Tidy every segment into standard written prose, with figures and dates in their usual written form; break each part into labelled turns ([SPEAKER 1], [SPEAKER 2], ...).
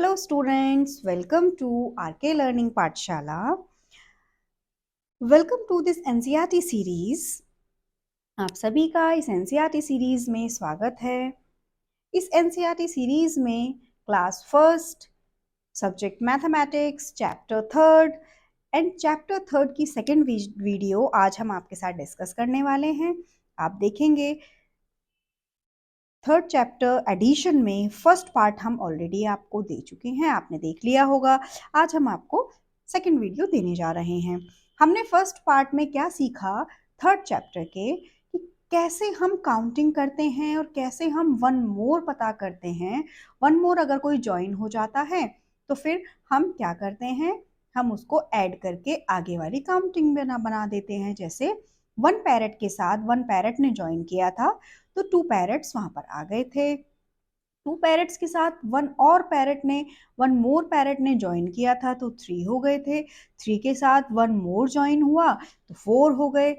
[SPEAKER 1] Hello students, welcome to RK Learning Pathshala. Welcome to this NCERT series. आप सभी का इस NCERT सीरीज में स्वागत है। इस NCERT सीरीज में class first, subject mathematics, chapter third and chapter third की सेकेंड वीडियो आज हम आपके साथ डिस्कस करने वाले हैं। आप देखेंगे थर्ड चैप्टर एडिशन में फर्स्ट पार्ट हम ऑलरेडी आपको दे चुके हैं, आपने देख लिया होगा। आज हम आपको सेकंड वीडियो देने जा रहे हैं। हमने फर्स्ट पार्ट में क्या सीखा थर्ड चैप्टर के कि कैसे हम काउंटिंग करते हैं और कैसे हम वन मोर पता करते हैं। वन मोर अगर कोई ज्वाइन हो जाता है तो फिर हम क्या करते हैं, हम उसको ऐड करके आगे वाली काउंटिंग बना देते हैं। जैसे वन पैरेट के साथ वन पैरेट ने ज्वाइन किया था तो टू पैरेट्स वहां पर आ गए थे। टू पैरेट्स के साथ वन मोर पैरेट ने ज्वाइन किया था तो थ्री हो गए थे। थ्री के साथ वन मोर ज्वाइन हुआ तो फोर हो गए।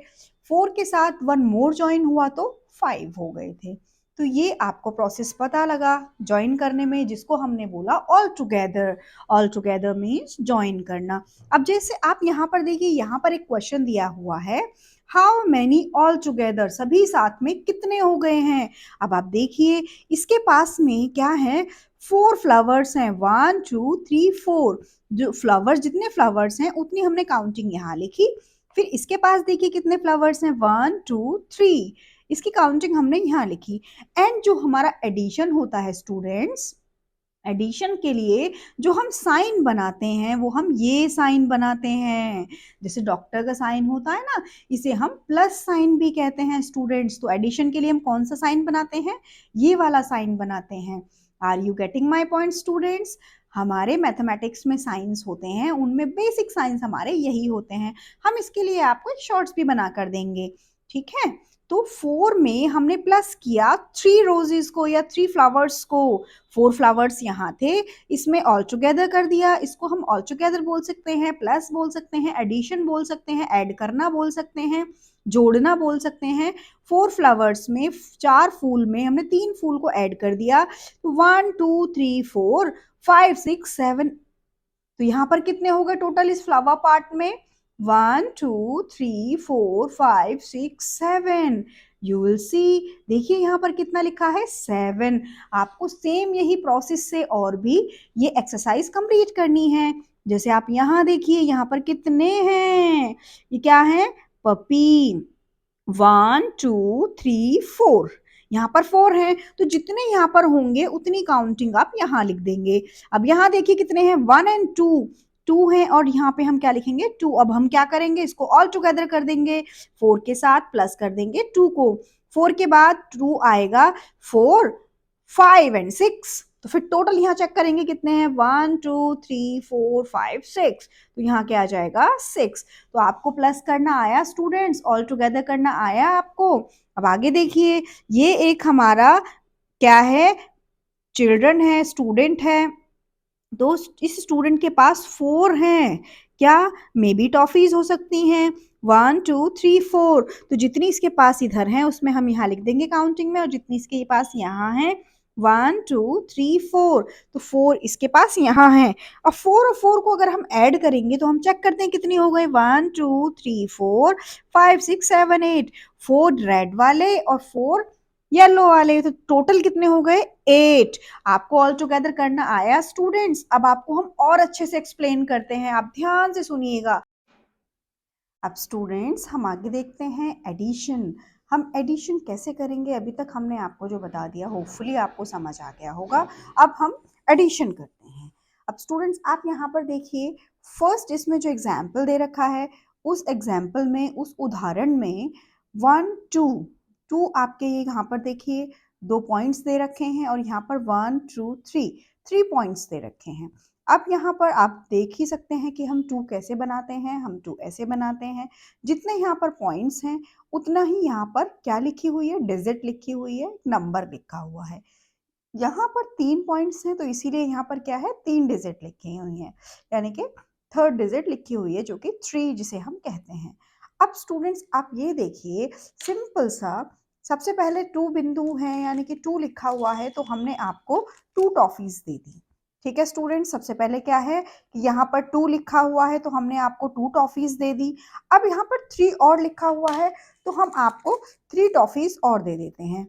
[SPEAKER 1] फोर के साथ वन मोर ज्वाइन हुआ तो फाइव हो गए थे। तो ये आपको प्रोसेस पता लगा ज्वाइन करने में, जिसको हमने बोला all together. All together means join करना। अब जैसे आप यहाँ पर देखिए, यहाँ पर एक क्वेश्चन दिया हुआ है, हाउ मैनी ऑल टुगेदर, सभी साथ में कितने हो गए हैं। अब आप देखिए इसके पास में क्या है, फोर फ्लावर्स हैं, 1 2 3 4। जो फ्लावर्स, जितने फ्लावर्स हैं उतनी हमने काउंटिंग यहाँ लिखी। फिर इसके पास देखिए कितने फ्लावर्स हैं, 1 2 3, इसकी काउंटिंग हमने यहाँ लिखी। एंड जो हमारा एडिशन होता है स्टूडेंट्स, एडिशन के लिए जो हम साइन बनाते हैं वो हम ये साइन बनाते हैं। जैसे डॉक्टर का साइन होता है ना, इसे हम प्लस साइन भी कहते हैं स्टूडेंट्स। तो एडिशन के लिए हम कौन सा साइन बनाते हैं, ये वाला साइन बनाते हैं। Are you getting my point students. हमारे मैथमेटिक्स में साइंस होते हैं, उनमें बेसिक साइंस हमारे यही होते हैं। हम इसके लिए आपको शॉर्ट्स भी बना कर देंगे, ठीक है। तो फोर में हमने प्लस किया थ्री रोजेस को या थ्री फ्लावर्स को। फोर फ्लावर्स यहाँ थे, इसमें ऑल टुगेदर कर दिया। इसको हम ऑल टुगेदर बोल सकते हैं, प्लस बोल सकते हैं, एडिशन बोल सकते हैं, ऐड करना बोल सकते हैं, जोड़ना बोल सकते हैं। फोर फ्लावर्स में, चार फूल में हमने तीन फूल को ऐड कर दिया तो 1 2 3 4 5 6 7। तो यहाँ पर कितने हो गए टोटल इस फ्लावर पार्ट में, 1 2 3 4 5 6 7। यू विल सी, देखिए यहाँ पर कितना लिखा है, 7। आपको सेम यही प्रोसेस से और भी ये एक्सरसाइज कंप्लीट करनी है। जैसे आप यहाँ देखिए, यहाँ पर कितने हैं, ये क्या है, पपी। 1 2 3 4, यहाँ पर 4 हैं तो जितने यहाँ पर होंगे उतनी काउंटिंग आप यहाँ लिख देंगे। अब यहाँ देखिए कितने हैं, 1 एंड 2, 2 हैं और यहाँ पे हम क्या लिखेंगे, 2। अब हम क्या करेंगे, इसको ऑल टुगेदर कर देंगे, 4 के साथ प्लस कर देंगे 2 को। 4 के बाद 2 आएगा, 4 5 एंड 6। तो फिर टोटल यहाँ चेक करेंगे कितने हैं, 1 2 3 4 5 6। तो यहाँ क्या आ जाएगा, 6। तो आपको प्लस करना आया स्टूडेंट्स, ऑल टुगेदर करना आया आपको। अब आगे देखिए, ये एक हमारा क्या है, चिल्ड्रन है, स्टूडेंट है। तो इस स्टूडेंट के पास 4 हैं, क्या मे बी टॉफीज हो सकती हैं, 1 2 3 4। तो जितनी इसके पास इधर हैं उसमें हम यहाँ लिख देंगे काउंटिंग में, और जितनी इसके पास यहाँ है 1 2 3 4। तो 4 इसके पास यहाँ है। अब 4 और 4 को अगर हम ऐड करेंगे तो हम चेक करते हैं कितनी हो गई, 1 2 3 4 5 6 7 8। 4 रेड वाले और 4 येलो वाले, तो टोटल कितने हो गए, 8। आपको ऑल टुगेदर करना आया स्टूडेंट्स। अब आपको हम और अच्छे से एक्सप्लेन करते हैं, आप ध्यान से सुनिएगा। अब स्टूडेंट्स हम आगे देखते हैं एडिशन। हम एडिशन कैसे करेंगे, अभी तक हमने आपको जो बता दिया होपफुली आपको समझ आ गया होगा। अब हम एडिशन करते हैं। अब स्टूडेंट्स आप यहाँ पर देखिए, फर्स्ट इसमें जो एग्जाम्पल दे रखा है, उस एग्जाम्पल में, उस उदाहरण में 1 2 2 आपके ये यहाँ पर देखिए 2 पॉइंट्स दे रखे हैं, और यहाँ पर 1 2 3 3 पॉइंट्स दे रखे हैं। अब यहाँ पर आप देख ही सकते हैं कि हम 2 कैसे बनाते हैं, हम 2 ऐसे बनाते हैं। जितने यहाँ पर पॉइंट्स हैं उतना ही यहाँ पर क्या लिखी हुई है, डिजिट लिखी हुई है, नंबर लिखा हुआ है। यहाँ पर 3 पॉइंट्स हैं तो इसीलिए यहाँ पर क्या है, 3 डिजिट लिखी हुई हैं, यानी कि थर्ड डिजिट लिखी हुई है जो कि 3 जिसे हम कहते हैं। अब स्टूडेंट्स आप ये देखिए, सिंपल सा, सबसे पहले 2 बिंदु हैं यानी कि 2 लिखा हुआ है, तो हमने आपको 2 टॉफीज दे दी, ठीक है स्टूडेंट, सबसे पहले क्या है कि यहाँ पर 2 लिखा हुआ है तो हमने आपको 2 टॉफीज दे दी। अब यहाँ पर 3 और लिखा हुआ है तो हम आपको 3 टॉफीज और दे देते हैं।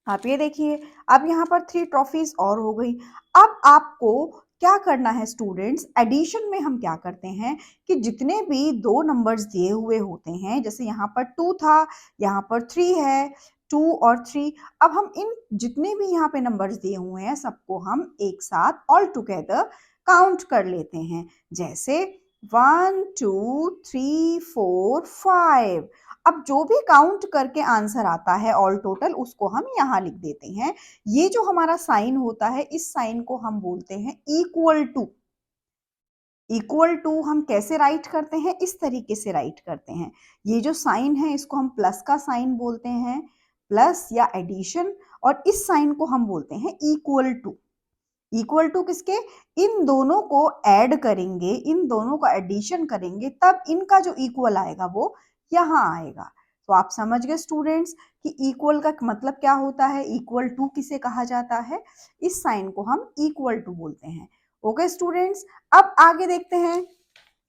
[SPEAKER 1] आप ये देखिए, अब यहाँ पर 3 ट्रॉफीज और हो गई। अब आपको क्या करना है स्टूडेंट्स, एडिशन में हम क्या करते हैं कि जितने भी दो नंबर्स दिए हुए होते हैं, जैसे यहाँ पर 2 था, यहाँ पर 3 है, 2 और 3। अब हम इन जितने भी यहाँ पे नंबर्स दिए हुए हैं सबको हम एक साथ ऑल टुगेदर काउंट कर लेते हैं। जैसे 1 2 3 4 5। अब जो भी काउंट करके आंसर आता है ऑल टोटल उसको हम यहाँ लिख देते हैं। ये जो हमारा साइन होता है इस साइन को हम बोलते हैं इक्वल टू। इक्वल टू हम कैसे राइट करते हैं, इस तरीके से राइट करते हैं। ये जो साइन है इसको हम प्लस का साइन बोलते हैं, प्लस या एडिशन, और इस साइन को हम बोलते हैं इक्वल टू। इक्वल टू किसके, इन दोनों को ऐड करेंगे, इन दोनों का एडिशन करेंगे तब इनका जो इक्वल आएगा वो यहाँ आएगा। तो आप समझ गए स्टूडेंट्स कि इक्वल का मतलब क्या होता है, इक्वल टू किसे कहा जाता है, इस साइन को हम इक्वल टू बोलते हैं। ओके स्टूडेंट्स, अब आगे देखते हैं।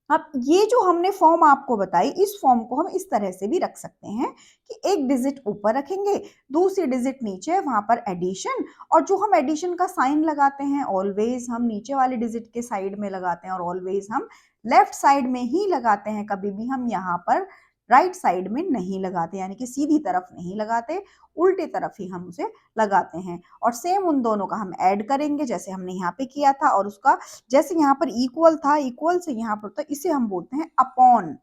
[SPEAKER 1] अब ये जो हमने फॉर्म आपको बताई, इस फॉर्म को हम इस तरह से भी रख सकते हैं कि एक डिजिट ऊपर रखेंगे, दूसरी डिजिट नीचे, वहां पर एडिशन, और जो हम एडिशन का साइन लगाते हैं ऑलवेज हम नीचे वाले डिजिट के साइड में लगाते हैं और ऑलवेज हम लेफ्ट साइड में ही लगाते हैं, कभी भी हम यहाँ पर राइट साइड में नहीं लगाते, यानी कि सीधी तरफ नहीं लगाते, उल्टे तरफ ही हम उसे लगाते हैं। और सेम उन दोनों का हम ऐड करेंगे जैसे हमने यहाँ पे किया था, और उसका जैसे यहाँ पर इक्वल था, इक्वल से यहाँ पर, तो इसे हम बोलते हैं अपॉन,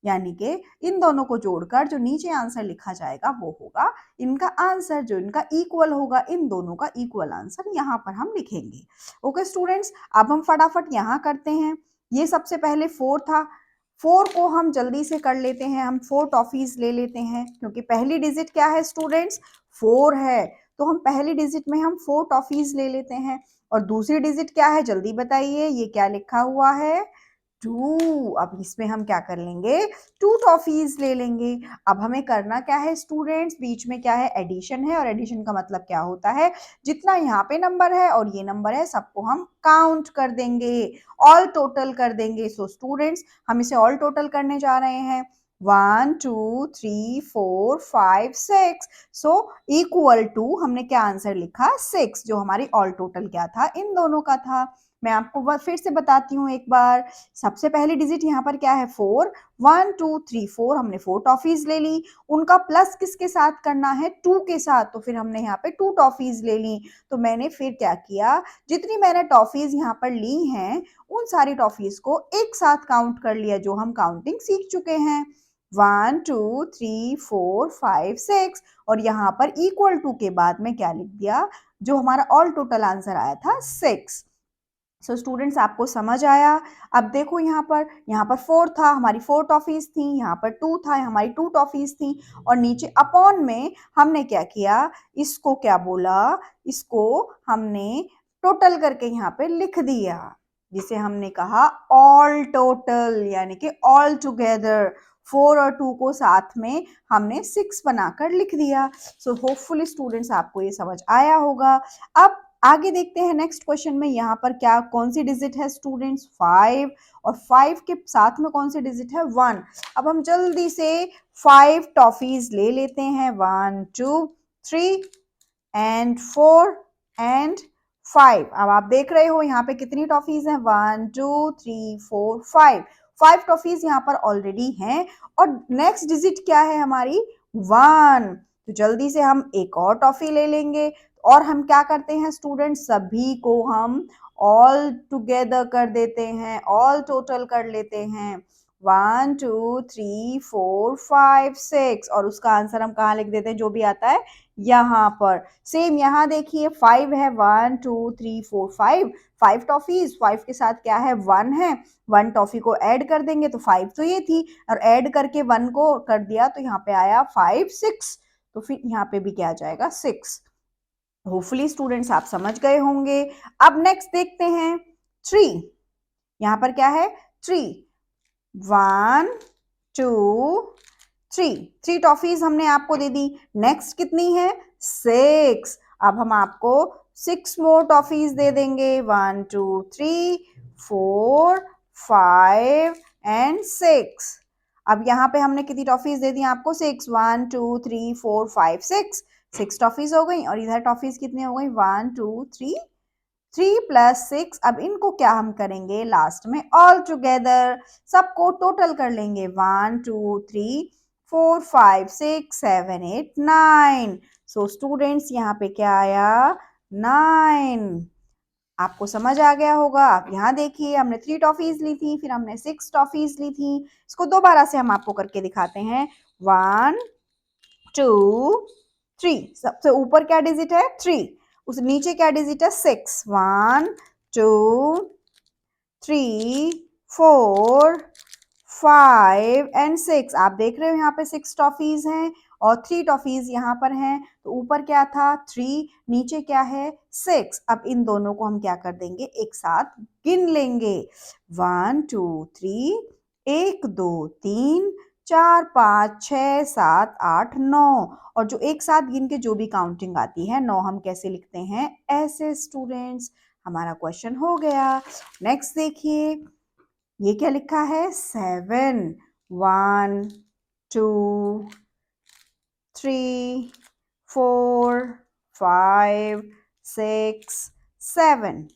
[SPEAKER 1] यानी कि इन दोनों को जोड़कर जो नीचे आंसर लिखा जाएगा वो होगा इनका आंसर, जो इनका इक्वल होगा, इन दोनों का इक्वल आंसर यहाँ पर हम लिखेंगे। ओके स्टूडेंट्स, अब हम फटाफट यहाँ करते हैं। ये सबसे पहले 4 था, 4 को हम जल्दी से कर लेते हैं, हम 4 टॉफीज ले लेते हैं, क्योंकि पहली डिजिट क्या है स्टूडेंट्स, 4 है, तो हम पहली डिजिट में हम 4 टॉफीज ले लेते हैं। और दूसरी डिजिट क्या है जल्दी बताइए, ये क्या लिखा हुआ है, 2। अब इसमें हम क्या कर लेंगे, 2 टॉफीज ले लेंगे। अब हमें करना क्या है स्टूडेंट्स, बीच में क्या है, एडिशन है, और एडिशन का मतलब क्या होता है, जितना यहाँ पे नंबर है और ये नंबर है सबको हम काउंट कर देंगे, ऑल टोटल कर देंगे। सो स्टूडेंट्स हम इसे ऑल टोटल करने जा रहे हैं, 1 2 3 4 5 6। सो इक्वल टू हमने क्या आंसर लिखा, 6, जो हमारी ऑल टोटल क्या था, इन दोनों का था। मैं आपको फिर से बताती हूँ एक बार। सबसे पहली डिजिट यहाँ पर क्या है, 4, 1 2 3 4, हमने 4 टॉफीज ले ली, उनका प्लस किसके साथ करना है, 2 के साथ, तो फिर हमने यहाँ पे 2 टॉफीज ले ली। तो मैंने फिर क्या किया, जितनी मैंने टॉफीज यहाँ पर ली हैं उन सारी टॉफीज को एक साथ काउंट कर लिया, जो हम काउंटिंग सीख चुके हैं, 1 2 3 4 5 6, और यहाँ पर इक्वल टू के बाद में क्या लिख दिया, जो हमारा ऑल टोटल आंसर आया था 6। सो स्टूडेंट्स आपको समझ आया। अब देखो यहाँ पर 4 था, हमारी 4 टॉफीज थी, यहाँ पर 2 था, हमारी 2 टॉफीज थी, और नीचे अपॉन में हमने क्या किया, इसको क्या बोला, इसको हमने टोटल करके यहाँ पे लिख दिया, जिसे हमने कहा ऑल टोटल, यानी कि ऑल टुगेदर 4 और 2 को साथ में हमने 6 बनाकर लिख दिया। सो होपफुली स्टूडेंट्स आपको ये समझ आया होगा। अब आगे देखते हैं नेक्स्ट क्वेश्चन में, यहाँ पर क्या कौन सी डिजिट है स्टूडेंट्स, 5, और 5 के साथ में कौन सी डिजिट है, 1। अब हम जल्दी से 5 टॉफीज ले लेते हैं, 1 2 3 एंड 4 एंड 5। अब आप देख रहे हो यहाँ पे कितनी टॉफीज हैं, 1 2 3 4 5, 5 टॉफीज यहाँ पर ऑलरेडी हैं, और नेक्स्ट डिजिट क्या है हमारी, 1। तो जल्दी से हम एक और टॉफी ले लेंगे, और हम क्या करते हैं स्टूडेंट, सभी को हम ऑल टुगेदर कर देते हैं, ऑल टोटल कर लेते हैं, 1 2 3 4 5 6, और उसका आंसर हम कहाँ लिख देते हैं, जो भी आता है यहाँ पर। सेम यहाँ देखिए 5 है, 1 2 3 4 5, 5 टॉफीज, 5 के साथ क्या है, 1 है, 1 टॉफी को ऐड कर देंगे तो 5 तो ये थी, और ऐड करके 1 को कर दिया तो यहाँ पे आया 5 6, तो फिर यहाँ पे भी क्या आ जाएगा, 6। होपफुली स्टूडेंट्स आप समझ गए होंगे। अब नेक्स्ट देखते हैं 3, यहाँ पर क्या है, 3, 1 2 3 टॉफीज हमने आपको दे दी, नेक्स्ट कितनी है, 6। अब हम आपको 6 मोर टॉफीज दे देंगे, 1 2 3 4 5 एंड 6। अब यहाँ पे हमने कितनी टॉफीज दे दी आपको? 6, 1 2 3 4 5 6 टॉफीज हो गई। और इधर टॉफीज कितनी हो गई? 1 2 3 3 प्लस 6। अब इनको क्या हम करेंगे लास्ट में? ऑल टुगेदर सबको टोटल कर लेंगे, 1 2 3 4 5 6 7 8 9। सो स्टूडेंट्स यहाँ पे क्या आया? 9। आपको समझ आ गया होगा। आप यहाँ देखिए, हमने 3 टॉफीज ली थी, फिर हमने 6 टॉफीज ली थी। इसको दोबारा से हम आपको करके दिखाते हैं। 1 2 3, सबसे ऊपर क्या डिजिट है? 3। उस नीचे क्या डिजिट है? 6। 1 2 3 4 5 एंड 6। आप देख रहे हो यहाँ पे 6 टॉफीज हैं और 3 टॉफीज यहाँ पर हैं। तो ऊपर क्या था? 3, नीचे क्या है? 6। अब इन दोनों को हम क्या कर देंगे? एक साथ गिन लेंगे। 1 2 3 1 2 3 4 5 6 7 8 9। और जो एक साथ गिन के जो भी काउंटिंग आती है 9, हम कैसे लिखते हैं? ऐसे स्टूडेंट्स। हमारा क्वेश्चन हो गया। नेक्स्ट देखिए, ये क्या लिखा है? 7। 1 2 3 4 5 6 7।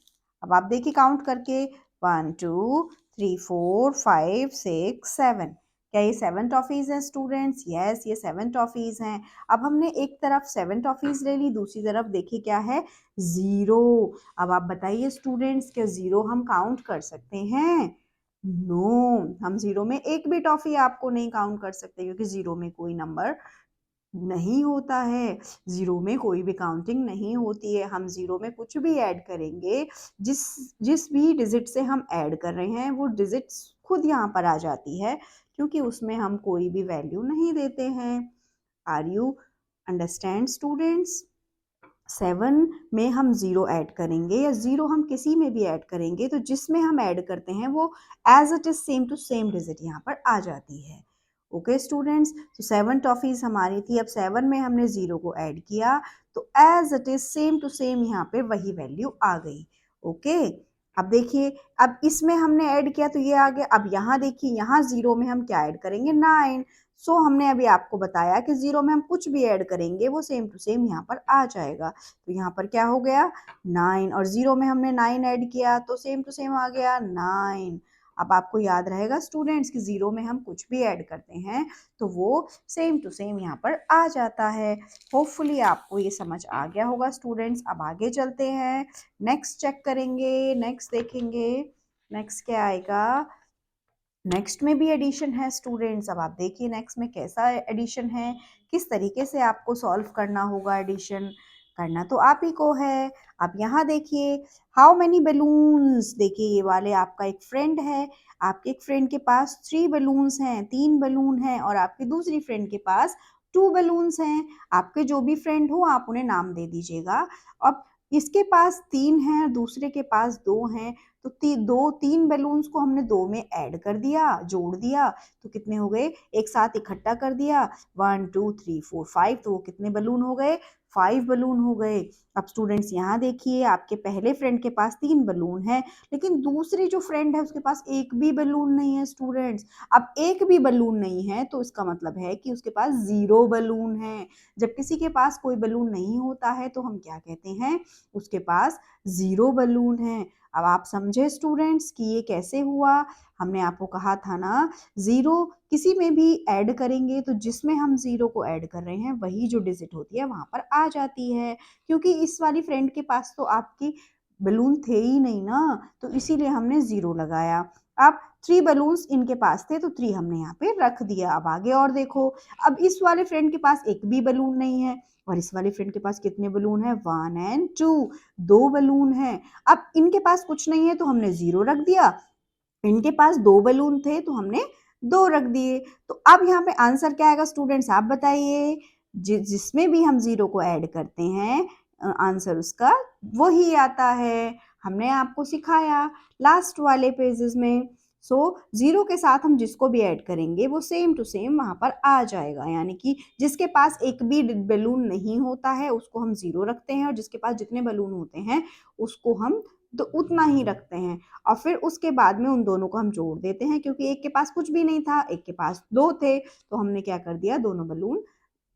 [SPEAKER 1] अब आप देखिए काउंट करके, 1 2 3 4 5 6 7। क्या ये 7 टॉफीज हैं स्टूडेंट्स? यस, ये 7 टॉफीज हैं। अब हमने एक तरफ 7 टॉफीज ले ली, दूसरी तरफ देखिए क्या है? 0। अब आप बताइए स्टूडेंट्स, क्या 0 हम काउंट कर सकते हैं? नो, हम 0 में एक भी टॉफी आपको नहीं काउंट कर सकते, क्योंकि 0 में कोई नंबर नहीं होता है। 0 में कोई भी काउंटिंग नहीं होती है। हम 0 में कुछ भी ऐड करेंगे, जिस जिस भी डिजिट से हम ऐड कर रहे हैं वो डिजिट खुद यहाँ पर आ जाती है, क्योंकि उसमें हम कोई भी वैल्यू नहीं देते हैं। Are you understand students? 7 में हम 0 ऐड करेंगे या 0 हम किसी में भी ऐड करेंगे, तो जिसमें हम ऐड करते हैं वो as it is same to same digit यहाँ पर आ जाती है। ओके स्टूडेंट्स, तो 7 टॉफीज हमारी थी। अब 7 में हमने 0 को ऐड किया, तो as it is same to same यहाँ पे वही वैल्यू आ गई। ओके, अब देखिए, अब इसमें हमने ऐड किया तो ये आ गया। अब यहाँ देखिए, यहाँ 0 में हम क्या ऐड करेंगे? 9। सो हमने अभी आपको बताया कि 0 में हम कुछ भी ऐड करेंगे वो सेम टू सेम यहाँ पर आ जाएगा। तो यहाँ पर क्या हो गया? 9। और 0 में हमने 9 ऐड किया तो सेम टू सेम आ गया 9। अब आपको याद रहेगा स्टूडेंट्स कि 0 में हम कुछ भी ऐड करते हैं तो वो सेम टू सेम यहाँ पर आ जाता है। होपफुली आपको ये समझ आ गया होगा स्टूडेंट्स। अब आगे चलते हैं, नेक्स्ट चेक करेंगे, नेक्स्ट देखेंगे। नेक्स्ट क्या आएगा? नेक्स्ट में भी एडिशन है स्टूडेंट्स। अब आप देखिए नेक्स्ट में कैसा एडिशन है, किस तरीके से आपको सॉल्व करना होगा। एडिशन करना तो आप ही को है। अब यहाँ देखिए, हाउ मेनी बलून्स। देखिए ये वाले आपका एक फ्रेंड है, आपके एक फ्रेंड के पास 3 बलून्स हैं, 3 बलून हैं, और आपकी दूसरी फ्रेंड के पास 2 बलून्स हैं। आपके जो भी फ्रेंड हो आप उन्हें नाम दे दीजिएगा। अब इसके पास 3 हैं, दूसरे के पास 2 हैं, तो 3 बलून्स को हमने 2 में ऐड कर दिया, जोड़ दिया, तो कितने हो गए? एक साथ इकट्ठा कर दिया, 1 2 3 4 5। तो वो कितने बलून हो गए? 5 बलून हो गए। अब स्टूडेंट्स यहाँ देखिए, आपके पहले फ्रेंड के पास 3 बलून है, लेकिन दूसरी जो फ्रेंड है उसके पास एक भी बलून नहीं है स्टूडेंट्स। अब एक भी बलून नहीं है तो इसका मतलब है कि उसके पास 0 बलून है। जब किसी के पास कोई बलून नहीं होता है तो हम क्या कहते हैं? उसके पास 0 बलून है। अब आप समझे स्टूडेंट्स कि ये कैसे हुआ? हमने आपको कहा था ना, 0 किसी में भी ऐड करेंगे तो जिसमें हम 0 को ऐड कर रहे हैं वही जो डिजिट होती है वहां पर आ जाती है। क्योंकि इस वाली फ्रेंड के पास तो आपकी बलून थे ही नहीं ना, तो इसीलिए हमने 0 लगाया। अब 3 बलून्स इनके पास थे तो 3 हमने यहाँ पे रख दिया। अब आगे और देखो, अब इस वाले फ्रेंड के पास एक भी बलून नहीं है, और इस वाले फ्रेंड के पास कितने बलून है? 1 एंड 2, 2 बलून है। अब इनके पास कुछ नहीं है तो हमने 0 रख दिया, इनके पास 2 बलून थे तो हमने 2 रख दिए। तो अब यहाँ पे आंसर क्या आएगा स्टूडेंट्स? आप बताइए। जिसमें भी हम 0 को ऐड करते हैं आंसर उसका वही आता है। हमने आपको सिखाया लास्ट वाले पेजेस में सो जीरो के साथ हम जिसको भी ऐड करेंगे वो सेम टू सेम वहां पर आ जाएगा, यानी कि जिसके पास एक भी बलून नहीं होता है उसको हम जीरो रखते हैं, और जिसके पास जितने बलून होते हैं उसको हम तो उतना ही रखते हैं। और फिर उसके बाद में उन दोनों को हम जोड़ देते हैं, क्योंकि एक के पास कुछ भी नहीं था, एक के पास दो थे, तो हमने क्या कर दिया, दोनों बलून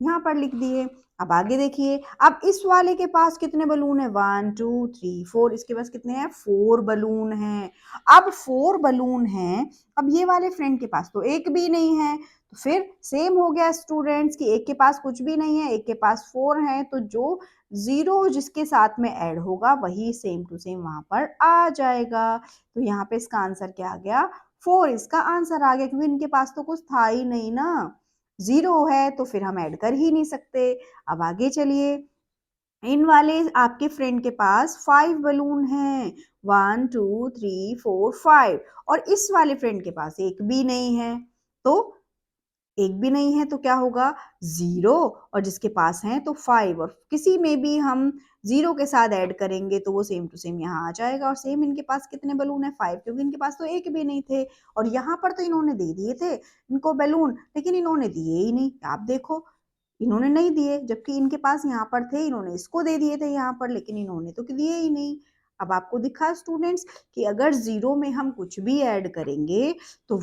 [SPEAKER 1] यहाँ पर लिख दिए। अब आगे देखिए, अब इस वाले के पास कितने बलून है, 1 2 3 4, इसके पास कितने हैं, 4 बलून हैं। अब 4 बलून हैं, अब ये वाले फ्रेंड के पास तो एक भी नहीं है, तो फिर सेम हो गया स्टूडेंट्स कि एक के पास कुछ भी नहीं है, एक के पास 4 है, तो जो जीरो जिसके साथ में ऐड होगा वही सेम टू सेम वहां पर आ जाएगा। तो यहाँ पे इसका आंसर क्या आ गया, 4 इसका आंसर आ गया, क्योंकि इनके पास तो कुछ था ही नहीं ना, जीरो है तो फिर हम ऐड कर ही नहीं सकते। अब आगे चलिए, इन वाले आपके फ्रेंड के पास 5 बलून हैं, 1 2 3 4 5, और इस वाले फ्रेंड के पास एक भी नहीं है, तो एक भी नहीं है तो क्या होगा, जीरो, और जिसके पास है तो 5, और किसी में भी हम जीरो के साथ ऐड करेंगे तो वो सेम टू सेम यहाँ आ जाएगा। और सेम इनके पास कितने बलून है, 5, क्योंकि इनके पास तो एक भी नहीं थे, और यहाँ पर तो इन्होंने दे दिए थे इनको बलून, लेकिन इन्होंने दिए ही नहीं, आप देखो इन्होंने नहीं दिए, जबकि इनके पास यहाँ पर थे, इन्होंने इसको दे दिए थे यहाँ पर, लेकिन इन्होंने तो दिए ही नहीं। अब आपको दिखा स्टूडेंट्स कि अगर जीरो में हम कुछ भी ऐड करेंगे तो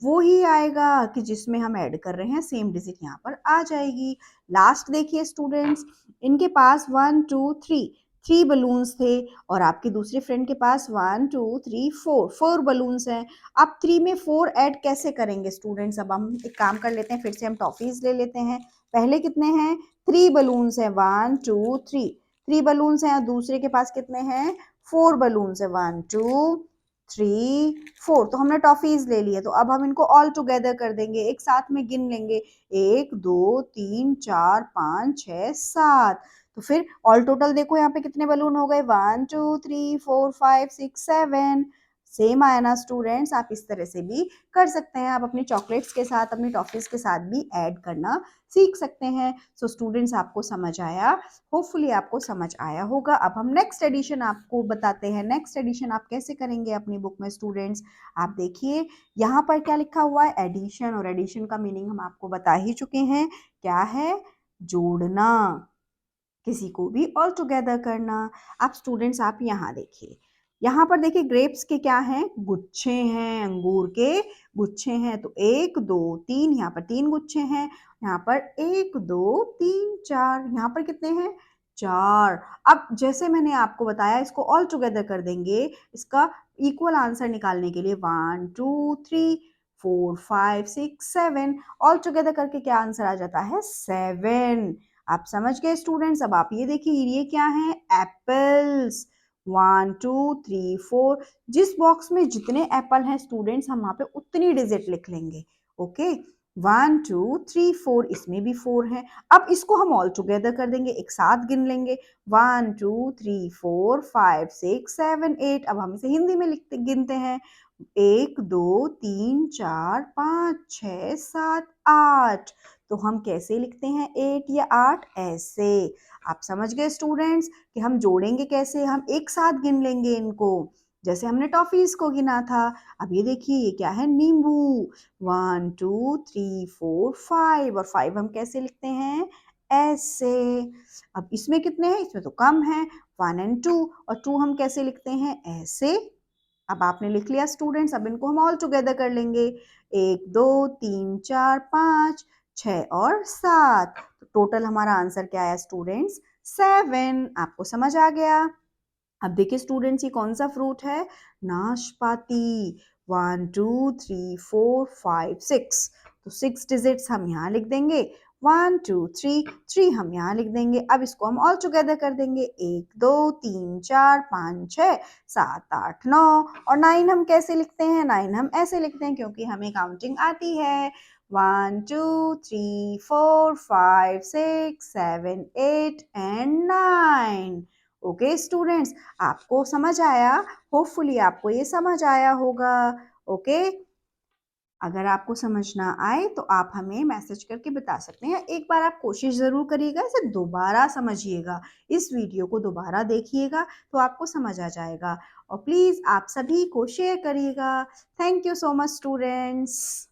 [SPEAKER 1] वो ही आएगा कि जिसमें हम ऐड कर रहे हैं सेम डिजिट यहाँ पर आ जाएगी। लास्ट देखिए स्टूडेंट्स, इनके पास 1 2 3 बलून्स थे, और आपके दूसरे फ्रेंड के पास 1 2 3 4 बलून्स हैं। अब 3 में 4 ऐड कैसे करेंगे स्टूडेंट्स, अब हम एक काम कर लेते हैं, फिर से हम टॉफीज ले लेते हैं। पहले कितने हैं, 3 बलून्स हैं, 1 2 3 बलून्स हैं, और दूसरे के पास कितने हैं, 4 बलून्स है, 1 2 3 4, तो हमने टॉफीज ले लिए, तो अब हम इनको ऑल टुगेदर कर देंगे, एक साथ में गिन लेंगे, 1 2 3 4 5 6 7, तो फिर ऑल टोटल देखो यहाँ पे कितने बलून हो गए, 1 2 3 4 5 6 7, सेम आया ना स्टूडेंट्स। आप इस तरह से भी कर सकते हैं, आप अपनी चॉकलेट्स के साथ अपनी टॉफीज के साथ भी ऐड करना सीख सकते हैं। सो स्टूडेंट्स आपको समझ आया, होपफुली आपको समझ आया होगा। अब हम नेक्स्ट एडिशन आपको बताते हैं, नेक्स्ट एडिशन आप कैसे करेंगे अपनी बुक में स्टूडेंट्स। आप देखिए यहाँ पर क्या लिखा हुआ है, एडिशन, और एडिशन का मीनिंग हम आपको बता ही चुके हैं, क्या है, जोड़ना, किसी को भी ऑल टुगेदर करना। आप स्टूडेंट्स आप यहाँ देखिए, यहाँ पर देखिए ग्रेप्स के क्या हैं, गुच्छे हैं, अंगूर के गुच्छे हैं, तो 1 2 3, यहाँ पर 3 गुच्छे हैं, यहाँ पर 1 2 3 4, यहाँ पर कितने हैं, 4। अब जैसे मैंने आपको बताया, इसको ऑल टुगेदर कर देंगे, इसका इक्वल आंसर निकालने के लिए 1 2 3 4 5 6 7, ऑल टुगेदर करके क्या आंसर आ जाता है, 7। आप समझ गए स्टूडेंट्स। अब आप ये देखिए, ये क्या है, एप्पल्स, 1 2 3 4, जिस बॉक्स में जितने एप्पल हैं स्टूडेंट्स हम वहां पे उतनी डिजिट लिख लेंगे, ओके। 1 2 3 4, इसमें भी 4 है। अब इसको हम ऑल टुगेदर कर देंगे, एक साथ गिन लेंगे, 1 2 3 4 5 6 7 8। अब हम इसे हिंदी में लिखते गिनते हैं, 1 2 3 4 5 6 7 8। तो हम कैसे लिखते हैं 8 या 8, ऐसे। आप समझ गए स्टूडेंट्स कि हम जोड़ेंगे कैसे, हम एक साथ गिन लेंगे इनको, जैसे हमने टॉफीज को गिना था। अब ये देखिए, ये क्या है, नींबू, 1 2 3 4 5, और 5 हम कैसे लिखते हैं, ऐसे। अब इसमें कितने हैं, इसमें तो कम है, 1 और 2, और 2 हम कैसे लिखते हैं, ऐसे। अब आपने लिख लिया स्टूडेंट्स, अब इनको हम ऑल टुगेदर कर लेंगे, 1 2 3 4 5 6 और 7, तो टोटल हमारा आंसर क्या आया स्टूडेंट्स, 7। आपको समझ आ गया। अब देखिए स्टूडेंट्स, ये कौन सा फ्रूट है, नाशपाती, 1 2 3 4 5 6, तो 6 डिजिट्स हम यहाँ लिख देंगे, 1 2 3 3 हम यहाँ लिख देंगे। अब इसको हम ऑल टुगेदर कर देंगे, 1 2 3 4 5 6 7 8 9, और 9 हम कैसे लिखते हैं, 9 हम ऐसे लिखते हैं, क्योंकि हमें काउंटिंग आती है, 1 2 3 4 5 6 7 8 एंड 9। ओके स्टूडेंट्स, आपको समझ आया, होपफुली आपको ये समझ आया होगा, ओके। अगर आपको समझ ना आए तो आप हमें मैसेज करके बता सकते हैं। एक बार आप कोशिश ज़रूर करिएगा, इसे दोबारा समझिएगा, इस वीडियो को दोबारा देखिएगा तो आपको समझ आ जाएगा। और प्लीज़ आप सभी को शेयर करिएगा। Thank you so much students.